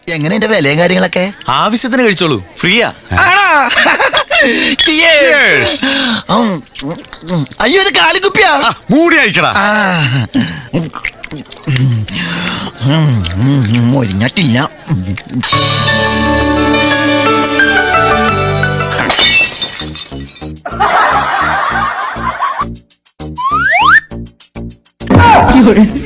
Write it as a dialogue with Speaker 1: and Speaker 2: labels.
Speaker 1: എങ്ങനെ എന്റെ വിലയും കാര്യങ്ങളൊക്കെ?
Speaker 2: ആവശ്യത്തിന് കഴിച്ചോളൂ, ഫ്രീയാ.
Speaker 1: അയ്യോ ഇത് കാലിക്കുപ്പിയാ.
Speaker 3: മൂടി അയക്കടാ.
Speaker 1: മൊരിഞ്ഞിട്ടില്ല.
Speaker 4: 有人。